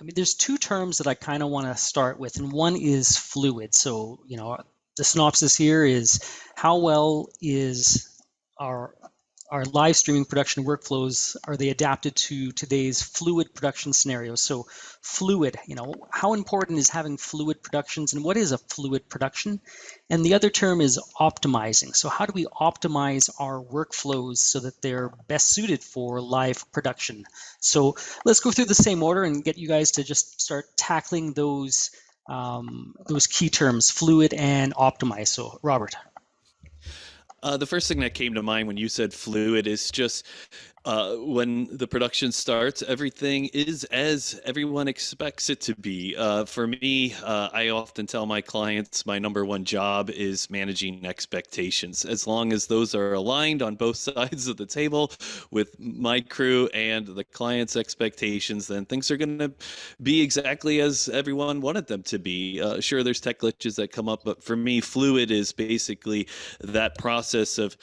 I mean, there's two terms that I kind of want to start with, and one is fluid. So, the synopsis here is how well is our live streaming production workflows, are they adapted to today's fluid production scenarios? So fluid, how important is having fluid productions, and what is a fluid production? And the other term is optimizing. So how do we optimize our workflows so that they're best suited for live production? So let's go through the same order and get you guys to just start tackling those key terms, fluid and optimize. So Robert. The first thing that came to mind when you said fluid is just when the production starts, everything is as everyone expects it to be. For me, I often tell my clients my number one job is managing expectations. As long as those are aligned on both sides of the table with my crew and the client's expectations, then things are going to be exactly as everyone wanted them to be. Sure, there's tech glitches that come up, but for me, fluid is basically that process of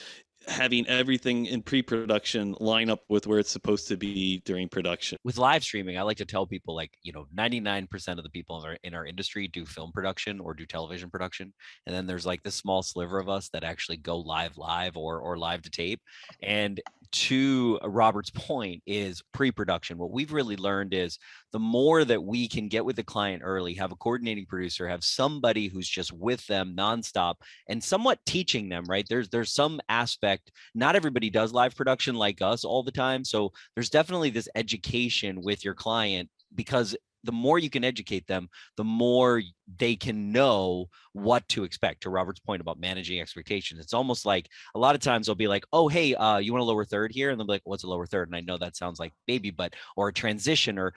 having everything in pre-production line up with where it's supposed to be during production. With live streaming, I like to tell people 99% of the people in our industry do film production or do television production. And then there's this small sliver of us that actually go live or live to tape. And to Robert's point is pre-production. What we've really learned is the more that we can get with the client early, have a coordinating producer, have somebody who's just with them nonstop and somewhat teaching them, right? There's some aspect, not everybody does live production like us all the time. So there's definitely this education with your client, because the more you can educate them, the more they can know what to expect. To Robert's point about managing expectations, it's almost like a lot of times they'll be like, oh, hey, you want a lower third here? And they'll be like, what's a lower third? And I know that sounds like baby, but, or a transition, or,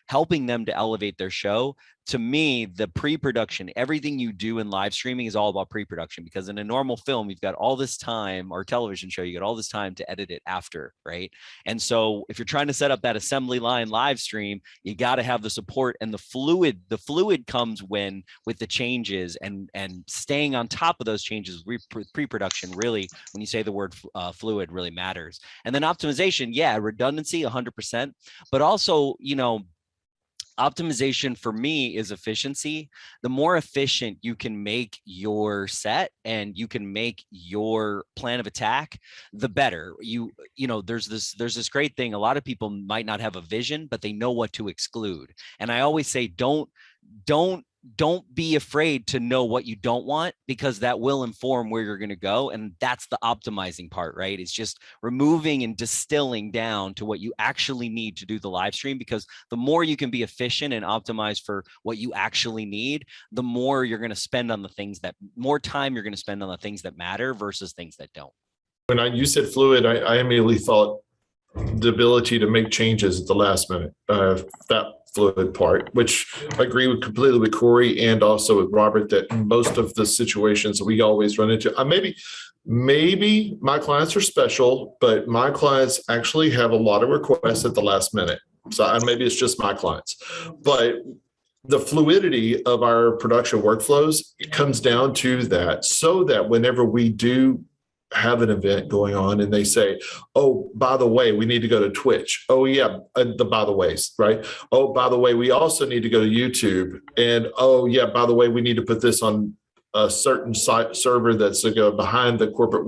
helping them to elevate their show. To me, the pre-production, everything you do in live streaming is all about pre-production, because in a normal film, you've got all this time, or television show, you got all this time to edit it after, right? And so if you're trying to set up that assembly line live stream, you got to have the support and the fluid. The fluid comes with the changes and staying on top of those changes. Pre-production really, when you say the word fluid, really matters. And then optimization, redundancy 100%, but also, optimization for me is efficiency. The more efficient you can make your set and you can make your plan of attack, the better. There's this great thing. A lot of people might not have a vision, but they know what to exclude. And I always say, don't be afraid to know what you don't want, because that will inform where you're going to go. And that's the optimizing part, right? It's just removing and distilling down to what you actually need to do the live stream, because the more you can be efficient and optimize for what you actually need, the more you're going to spend on the things more time you're going to spend on the things that matter versus things that don't. When you said fluid, I immediately thought the ability to make changes at the last minute, that fluid part, which I agree completely with Corey and also with Robert, that in most of the situations we always run into, maybe my clients are special, but my clients actually have a lot of requests at the last minute. So maybe it's just my clients, but the fluidity of our production workflows, it comes down to that, so that whenever we do have an event going on and they say, oh, by the way, we need to go to Twitch. Oh yeah, the by the ways, right? Oh, by the way, we also need to go to YouTube. And oh yeah, by the way, we need to put this on a certain site server that's behind the corporate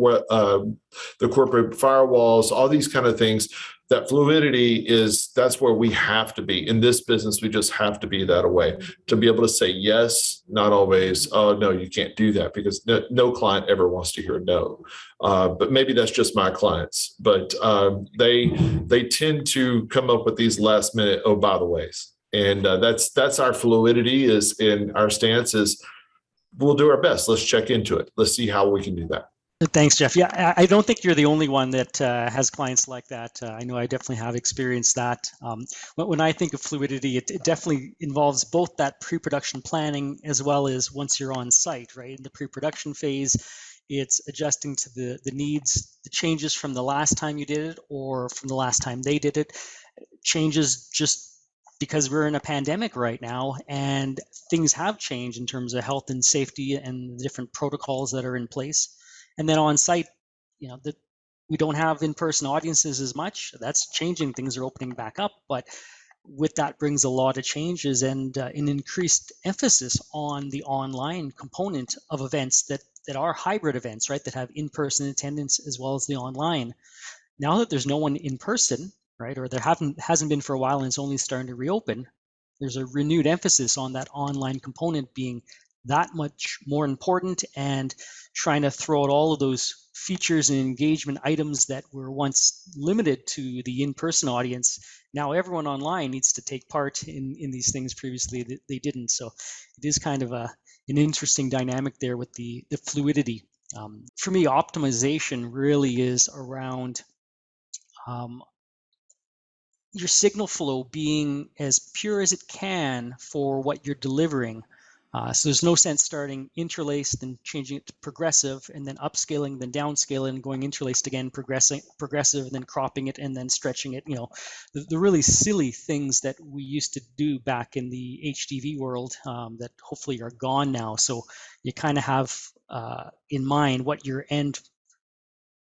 firewalls, all these kind of things. That fluidity that's where we have to be. In this business, we just have to be that way to be able to say yes, not always, oh, no, you can't do that, because no client ever wants to hear no. But maybe that's just my clients. But they tend to come up with these last minute, oh, by the ways. And that's our fluidity is in our stance is we'll do our best. Let's check into it. Let's see how we can do that. Thanks, Jeff. Yeah, I don't think you're the only one that has clients like that. I know I definitely have experienced that. When I think of fluidity, it definitely involves both that pre-production planning as well as once you're on site, right? In the pre-production phase, it's adjusting to the needs, the changes from the last time you did it or from the last time they did it. Changes just because we're in a pandemic right now and things have changed in terms of health and safety and the different protocols that are in place. And then on site, that we don't have in-person audiences as much. That's changing. Things are opening back up. But with that brings a lot of changes and an increased emphasis on the online component of events that are hybrid events, right? That have in-person attendance as well as the online. Now that there's no one in person, right, or there hasn't been for a while and it's only starting to reopen, there's a renewed emphasis on that online component being that much more important, and trying to throw out all of those features and engagement items that were once limited to the in-person audience. Now everyone online needs to take part in these things previously that they didn't. So it is kind of an interesting dynamic there with the fluidity. For me, optimization really is around your signal flow being as pure as it can for what you're delivering. So there's no sense starting interlaced and changing it to progressive and then upscaling, then downscaling, and going interlaced again, progressive, and then cropping it and then stretching it. You know, the really silly things that we used to do back in the HDV world that hopefully are gone now. So you kind of have in mind what your end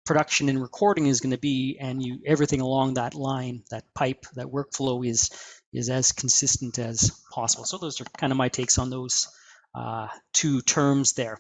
production and recording is going to be, and everything along that line, that pipe, that workflow is as consistent as possible. So those are kind of my takes on those two terms there.